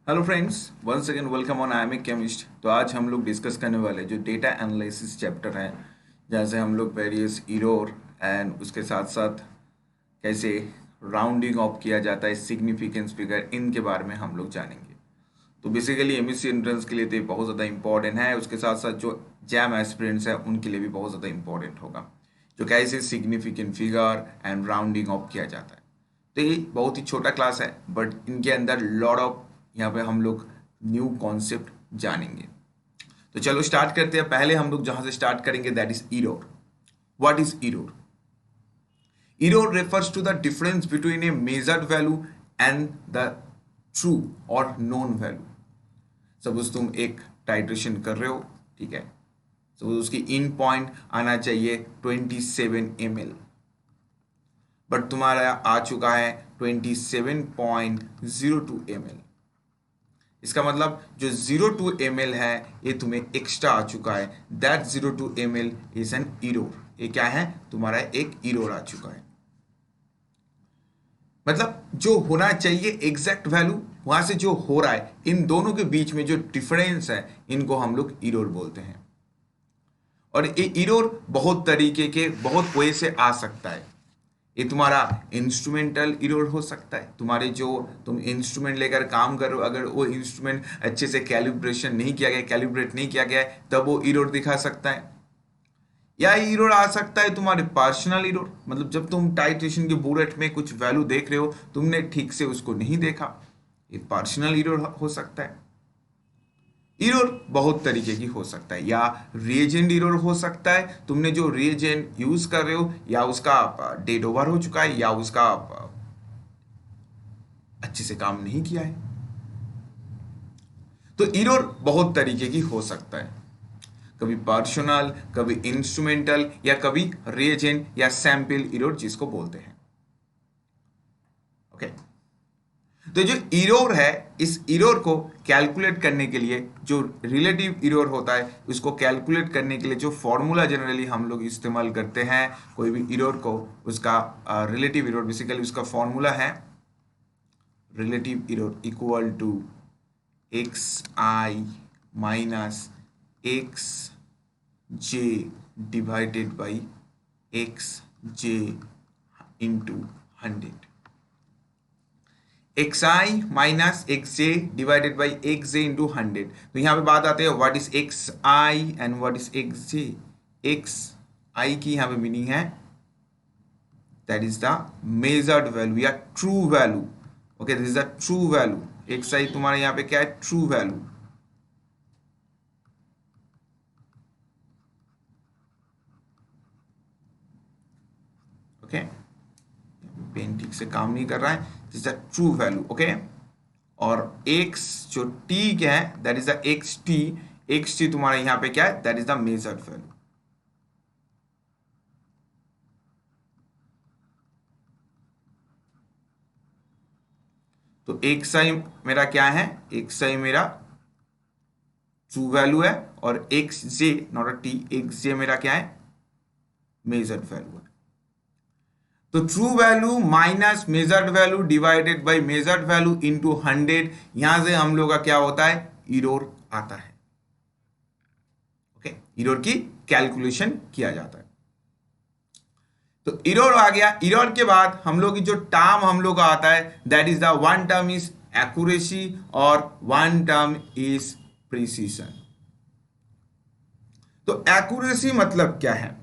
Hello friends, once again welcome on I am a chemist. तो आज हम लोग डिस्कस करने वाले जो डेटा एनालिसिस चैप्टर है, जहाँ से हम लोग वेरियस इरोर एंड उसके साथ साथ कैसे राउंडिंग ऑफ किया जाता है, सिग्निफिकेंस फिगर, इनके बारे में हम लोग जानेंगे। तो बेसिकली एमएससी एंट्रेंस के लिए तो ये बहुत ज़्यादा इंपॉर्टेंट है। उसके साथ साथ जो जैम एस्पिरेंट्स है उनके लिए भी बहुत ज़्यादा इंपॉर्टेंट होगा, जो कैसे significant figure and rounding off किया जाता है। तो ये बहुत ही छोटा क्लास है, बट इनके अंदर लॉट ऑफ यहाँ पे हम लोग न्यू कॉन्सेप्ट जानेंगे। तो चलो स्टार्ट करते हैं। पहले हम लोग जहां से स्टार्ट करेंगे that is error. What is error? Error refers to the difference between a measured value and the true और नोन वैल्यू। सपोज तुम एक टाइट्रेशन कर रहे हो, ठीक है। सपोज उसकी इन पॉइंट आना चाहिए 27 ml, बट तुम्हारा आ चुका है 27.02 ml। इसका मतलब जो 02 ml है ये तुम्हें एक्स्ट्रा आ चुका है। That 02 ml is an error. ये क्या है? तुम्हारा एक इरोर आ चुका है। मतलब जो होना चाहिए एग्जैक्ट वैल्यू, वहां से जो हो रहा है, इन दोनों के बीच में जो डिफरेंस है, इनको हम लोग इरोर बोलते हैं। और ये इरोर बहुत तरीके के, बहुत वे से आ सकता है। ये तुम्हारा इंस्ट्रूमेंटल इरोर हो सकता है। तुम्हारे जो तुम इंस्ट्रूमेंट लेकर काम कर रहे हो, अगर वो इंस्ट्रूमेंट अच्छे से कैलिब्रेशन नहीं किया गया, कैलिब्रेट नहीं किया गया है, तब वो इरोर दिखा सकता है। या इरोर आ सकता है तुम्हारे पार्शनल इरोर, मतलब जब तुम टाइट्रेशन के बुलेट में कुछ वैल्यू देख रहे हो, तुमने ठीक से उसको नहीं देखा, ये पार्शनल इरोर हो सकता है। इरोर बहुत तरीके की हो सकता है। या रिएजेंट इरोर हो सकता है, तुमने जो रिएजेंट यूज कर रहे हो या उसका डेट ओवर हो चुका है, या उसका अच्छे से काम नहीं किया है। तो इरोर बहुत तरीके की हो सकता है, कभी पार्शनल, कभी इंस्ट्रूमेंटल, या कभी रिएजेंट या सैंपल इरोर जिसको बोलते हैं। ओके। तो जो इरोर है, इस इरोर को कैलकुलेट करने के लिए, जो रिलेटिव इरोर होता है उसको कैलकुलेट करने के लिए जो फॉर्मूला जनरली हम लोग इस्तेमाल करते हैं कोई भी इरोर को, उसका रिलेटिव इरोर, बेसिकली उसका फॉर्मूला है relative error equal to x i minus x j divided by x j into 100। X i minus x j divided by x j into 100। तो यहाँ पे बात आते हैं what is x i and what is x j. X i की यहाँ पे meaning है that is the measured value या true value. Okay, this is the true value. X आई तुम्हारा यहाँ पे क्या है? True value. ओके, पेन ठीक से काम नहीं कर रहा है। This is the true value. Okay, और x जो t क्या है? That is the x T. X T तुम्हारा यहां पे क्या है? That is the measured value. तो एक्स आई मेरा क्या है? एक्स आई मेरा ट्रू वैल्यू है, और x j not a t, x j मेरा क्या है? मेजर्ड वैल्यू है। तो true value minus measured value divided by measured value into 100, यहां से हम लोग का क्या होता है? इरोर आता है। ओके, इरोर की कैलकुलेशन किया जाता है। तो इरोर आ गया। इरोर के बाद हम लोग की जो टर्म हम लोग का आता है that is the one term is accuracy और वन टर्म इज प्रिसीजन। तो एक्यूरेसी मतलब क्या है?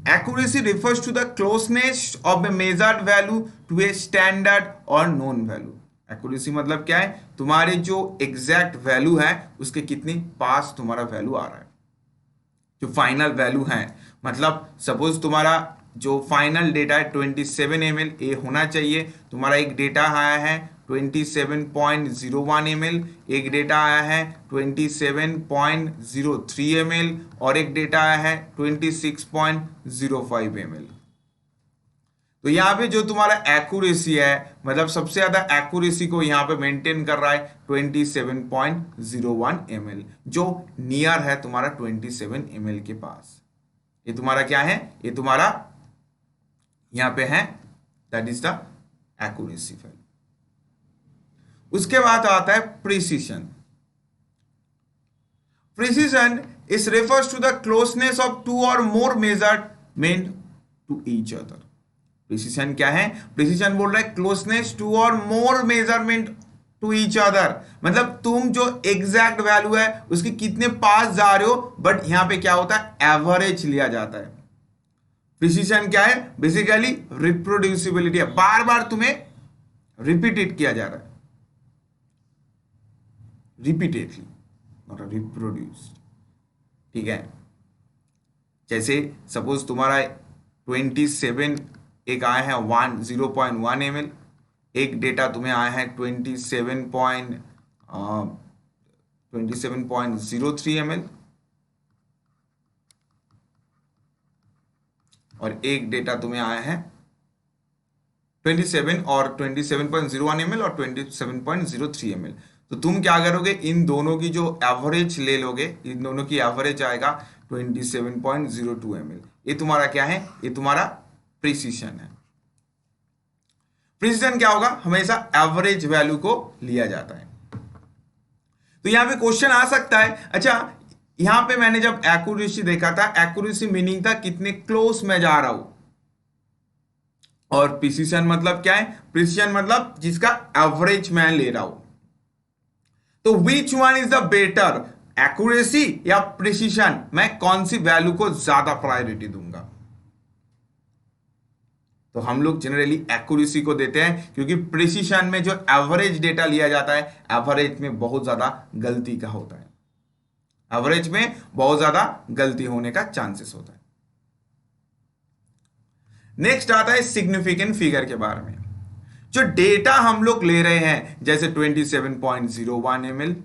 Accuracy refers to the closeness of the measured value to a standard और नोन वैल्यू। एक्यूरेसी मतलब क्या है? तुम्हारे जो एग्जैक्ट वैल्यू है उसके कितनी पास तुम्हारा वैल्यू आ रहा है, जो फाइनल वैल्यू है। मतलब सपोज तुम्हारा जो फाइनल डेटा है 27 ml, ये होना चाहिए। तुम्हारा एक डेटा आया है 27.01 ml, एक डेटा आया है 27.03 ml, और एक डेटा आया है 26.05 ml। तो यहाँ पे जो तुम्हारा एक्यूरेसी है, मतलब सबसे ज्यादा एक्यूरेसी को यहाँ पे मेंटेन कर रहा है 27.01 ml, जो नियर है तुम्हारा 27 ml के पास। ये तुम्हारा क्या है? ये तुम्हारा यहाँ पे है that is the accuracy value. उसके बाद आता है precision. Precision is refers to the closeness of two और more measurement to each other. Precision क्या है? प्रिसीशन बोल रहा है क्लोजनेस टू और more measurement to each other, मतलब तुम जो एग्जैक्ट वैल्यू है उसके कितने पास जा रहे हो, बट यहां पे क्या होता है, एवरेज लिया जाता है। प्रिसीशन क्या है? बेसिकली रिप्रोड्यूसिबिलिटी है, बार बार तुम्हें रिपीटेड किया जा रहा है, रिपीटेडली नॉट रिप्रोड्यूस्ड। ठीक है, जैसे सपोज तुम्हारा 27 एक आया है 0.1 ml, एक डेटा तुम्हें आया है 27.03 ml, और एक डेटा तुम्हें आया है 27 और 27.01 ml और 27.03 ml। तो तुम क्या करोगे, इन दोनों की जो एवरेज ले लोगे, इन दोनों की एवरेज आएगा 27.02 ml। ये तुम्हारा क्या है? ये तुम्हारा प्रिसीशन है। प्रिसीशन क्या होगा? हमेशा एवरेज वैल्यू को लिया जाता है। तो यहां पे क्वेश्चन आ सकता है, अच्छा यहां पे मैंने जब एक्यूरेसी देखा था, एक्यूरेसी मीनिंग था कितने क्लोज में जा रहा हूं, और प्रिसीशन मतलब क्या है? प्रिसीशन मतलब जिसका एवरेज मैं ले रहा हूं। तो which one is the better, accuracy या प्रिसीशन? मैं कौन सी वैल्यू को ज्यादा प्रायोरिटी दूंगा? तो हम लोग जनरली एक्यूरेसी को देते हैं, क्योंकि प्रिसीशन में जो एवरेज डेटा लिया जाता है, एवरेज में बहुत ज्यादा गलती का होता है, एवरेज में बहुत ज्यादा गलती होने का चांसेस होता है। नेक्स्ट आता है सिग्निफिकेंट फिगर के बारे में। जो डेटा हम लोग ले रहे हैं, जैसे 27.01 ml,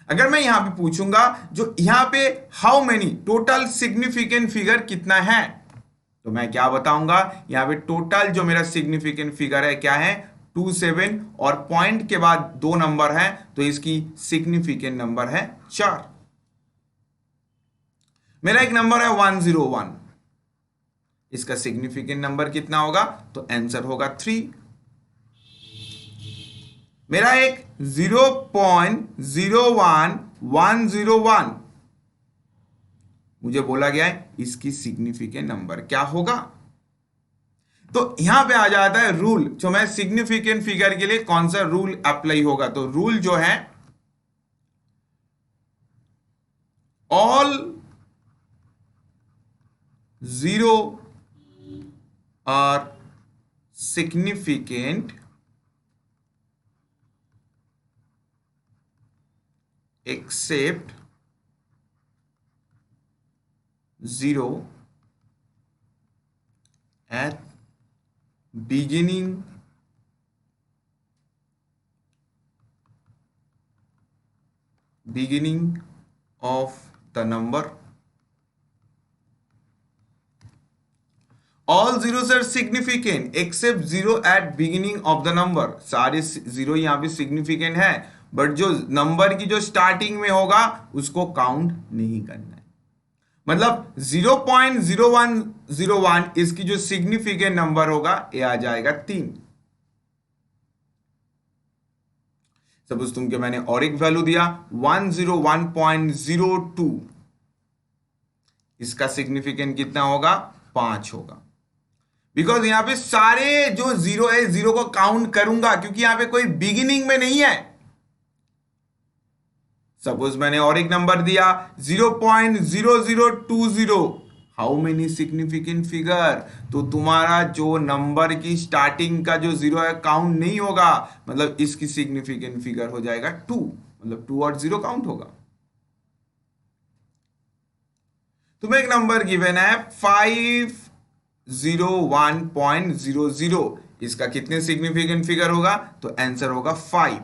अगर मैं यहां पे पूछूंगा जो यहां पे how many total significant figure कितना है, तो मैं क्या बताऊंगा, यहां पे टोटल जो मेरा सिग्निफिकेंट फिगर है क्या है? 27, और पॉइंट के बाद 2 नंबर है, तो इसकी सिग्निफिकेंट नंबर है 4। मेरा एक नंबर है 101, इसका सिग्निफिकेंट नंबर कितना होगा? तो आंसर होगा 3। मेरा एक 0.01101 मुझे बोला गया है इसकी सिग्निफिकेंट नंबर क्या होगा? तो यहां पे आ जाता है रूल, जो मैं सिग्निफिकेंट फिगर के लिए कौन सा रूल अप्लाई होगा। तो रूल जो है, all 0 are significant except 0 at beginning of the number। All zeros are significant except 0 at beginning of the number। सारे 0 यहां पे सिग्निफिकेंट है, बट जो नंबर की जो स्टार्टिंग में होगा उसको काउंट नहीं करना है। मतलब 0.0101 इसकी जो सिग्निफिकेंट नंबर होगा ये आ जाएगा 3। सपोज तुम के मैंने और एक वैल्यू दिया 101.02, इसका सिग्निफिकेंट कितना होगा? 5 होगा, बिकॉज यहां पे सारे जो 0 है 0 को काउंट करूंगा, क्योंकि यहां पे कोई बिगिनिंग में नहीं है। सपोज मैंने और एक नंबर दिया 0.0020, हाउ मेनी सिग्निफिकेंट फिगर? तो तुम्हारा जो नंबर की स्टार्टिंग का जो 0 है काउंट नहीं होगा, मतलब इसकी सिग्निफिकेंट फिगर हो जाएगा 2, मतलब 2 और 0 काउंट होगा। तुम्हें एक नंबर गिवन है 501.00, इसका कितने सिग्निफिकेंट फिगर होगा? तो आंसर होगा 5,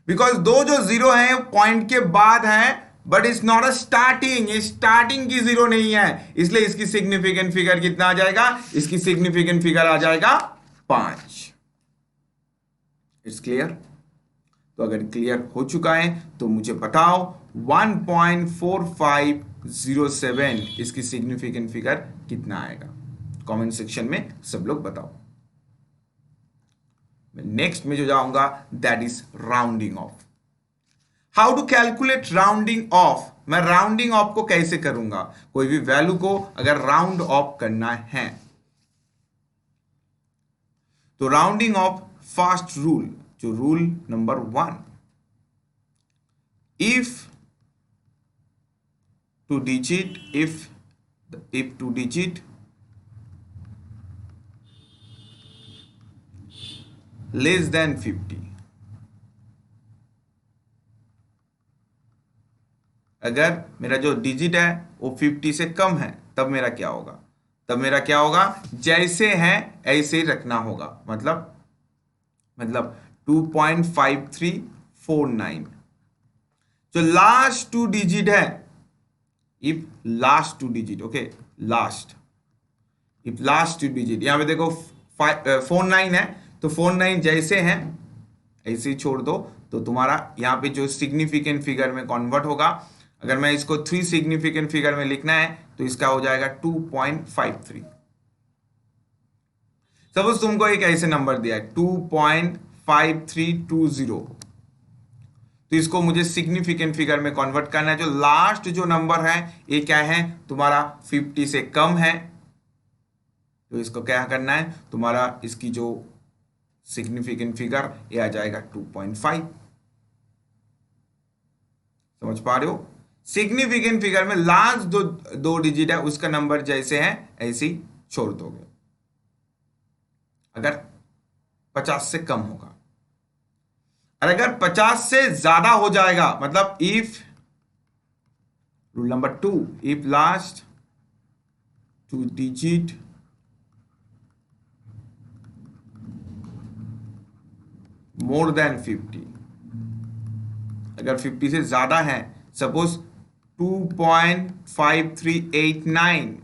बिकॉज दो जो 0 है पॉइंट के बाद है, but it's not a starting, ये स्टार्टिंग की 0 नहीं है, इसलिए इसकी सिग्निफिकेंट फिगर कितना आ जाएगा? इसकी सिग्निफिकेंट फिगर आ जाएगा 5। It's clear? तो अगर क्लियर हो चुका है तो मुझे बताओ 1.4507 इसकी सिग्निफिकेंट फिगर कितना आएगा? कमेंट सेक्शन में सब लोग बताओ। नेक्स्ट में जो जाऊंगा that is rounding off. How to calculate rounding off, मैं राउंडिंग ऑफ को कैसे करूंगा, कोई भी वैल्यू को अगर राउंड ऑफ करना है तो राउंडिंग ऑफ फर्स्ट रूल, जो rule number 1, if two digit less than 50, अगर मेरा जो डिजिट है वो 50 से कम है तब मेरा क्या होगा, जैसे है ऐसे ही रखना होगा। मतलब 2.5349 जो लास्ट 2 डिजिट है, if last 2 digit, okay, if last 2 digit, यहां पे देखो 49 है तो 49 जैसे हैं ऐसे ही छोड़ दो, तो तुम्हारा यहाँ पे जो सिग्निफिकेंट फिगर में कन्वर्ट होगा। अगर मैं इसको 3 सिग्निफिकेंट फिगर में लिखना है तो इसका हो जाएगा 2.53। सपोज तुमको एक ऐसे नंबर दिया है 2.5320, तो इसको मुझे सिग्निफिकेंट फिगर में कन्वर्ट करना है। जो लास्ट जो नंबर है ये क्या है तुम्हारा 50 से कम है, तो इसको क्या करना है तुम्हारा, इसकी जो सिग्निफिकेंट फिगर ये आ जाएगा 2.5। समझ पा रहे हो, सिग्निफिकेंट फिगर में लास्ट दो डिजिट है उसका नंबर जैसे है ऐसे ही छोड़ दोगे अगर 50 से कम होगा। और अगर 50 से ज्यादा हो जाएगा, मतलब if rule number 2, if last 2 digit more than 50, अगर 50 से ज्यादा है, सपोज 2.5389,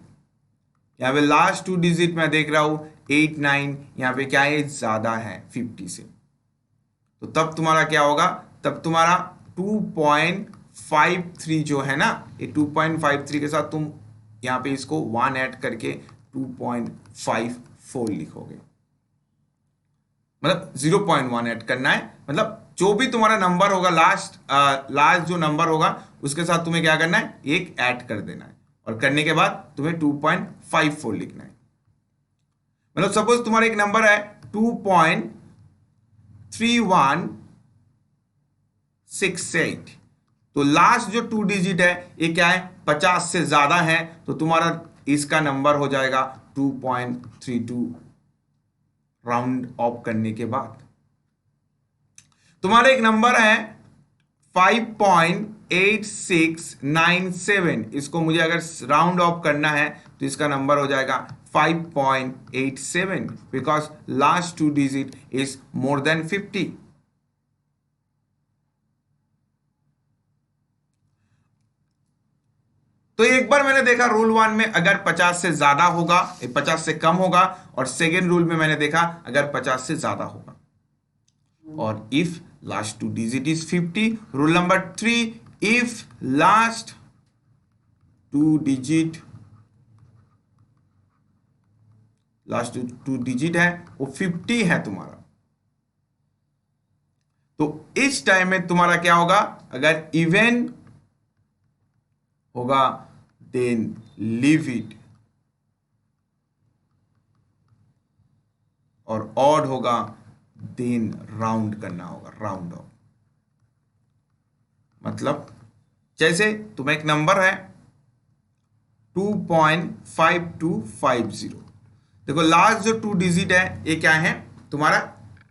यहां पे लास्ट 2 डिजिट मैं देख रहा हूं 89, यहां पे क्या है ज्यादा है 50 से, तो तब तुम्हारा क्या होगा, तब तुम्हारा 2.53 जो है ना, ये 2.53 के साथ तुम यहां पे इसको 1 ऐड करके 2.54 लिखोगे, मतलब 0.1 ऐड करना है। मतलब जो भी तुम्हारा नंबर होगा लास्ट जो नंबर होगा उसके साथ तुम्हें क्या करना है, एक ऐड कर देना है, और करने के बाद तुम्हें 2.54 लिखना है। मतलब सपोज तुम्हारा एक नंबर है 2.3168, तो लास्ट जो 2 डिजिट है ये क्या है 50 से ज्यादा है, तो तुम्हारा इसका नंबर हो जाएगा 2.32 राउंड ऑफ करने के बाद। तुम्हारा एक नंबर है 5.8697, इसको मुझे अगर राउंड ऑफ करना है तो इसका नंबर हो जाएगा 5.87, because last 2 digit is more than 50। तो एक बार मैंने देखा रूल 1 में अगर 50 से ज्यादा होगा, 50 से कम होगा, और सेकेंड रूल में मैंने देखा अगर 50 से ज्यादा होगा। और if last 2 digit is 50, rule number 3, if last 2 digit है वो 50 है तुम्हारा, तो इस टाइम में तुम्हारा क्या होगा, अगर इवन होगा देन लीव इट, और ऑड होगा देन राउंड करना होगा, राउंड ऑफ। मतलब जैसे तुम्हें एक नंबर है 2.5250, देखो लास्ट जो 2 डिजिट है ये क्या है तुम्हारा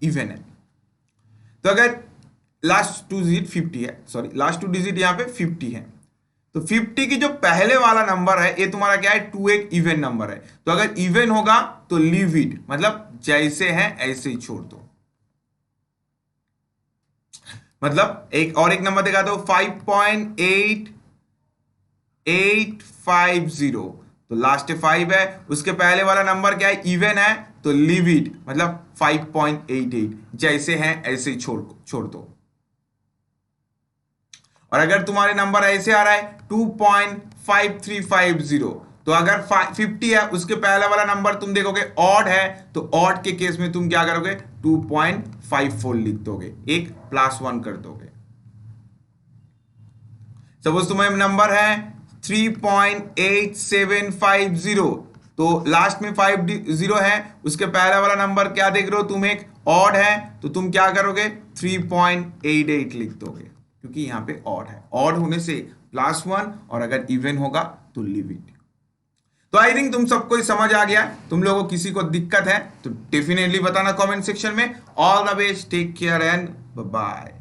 इवन है, तो अगर लास्ट 2 डिजिट 50 है, सॉरी लास्ट 2 डिजिट यहां पे 50 है, तो 50 की जो पहले वाला नंबर है ये तुम्हारा क्या है 2 एक इवन नंबर है, तो अगर इवन होगा तो लीव इट, मतलब जैसे है ऐसे ही छोड़ दो। मतलब एक नंबर दिखा दो 5.8850, तो लास्ट 5 है, उसके पहले वाला नंबर क्या है इवन है, तो लीव इट, मतलब 5.88 जैसे है ऐसे ही छोड़ दो। और अगर तुम्हारे नंबर ऐसे आ रहा है 2.5350, तो अगर 50 है उसके पहले वाला नंबर तुम देखोगे ऑड है, तो ऑड के केस में तुम क्या करोगे 2.54 लिख दोगे, एक +1 कर दोगे। सपोज तुम्हें नंबर है 3.8750, तो लास्ट में 50 है, उसके पहले वाला नंबर क्या देख रहे हो तुम, एक ऑड है, तो तुम क्या करोगे 3.88 लिख दोगे, क्योंकि यहां पे ऑड है। ऑड होने से +1 और अगर इवन होगा तो लिव इट। तो आई थिंक तुम सबको ही समझ आ गया। तुम लोगों को किसी को दिक्कत है तो डेफिनेटली बताना कमेंट सेक्शन में। All the best, take care and bye bye.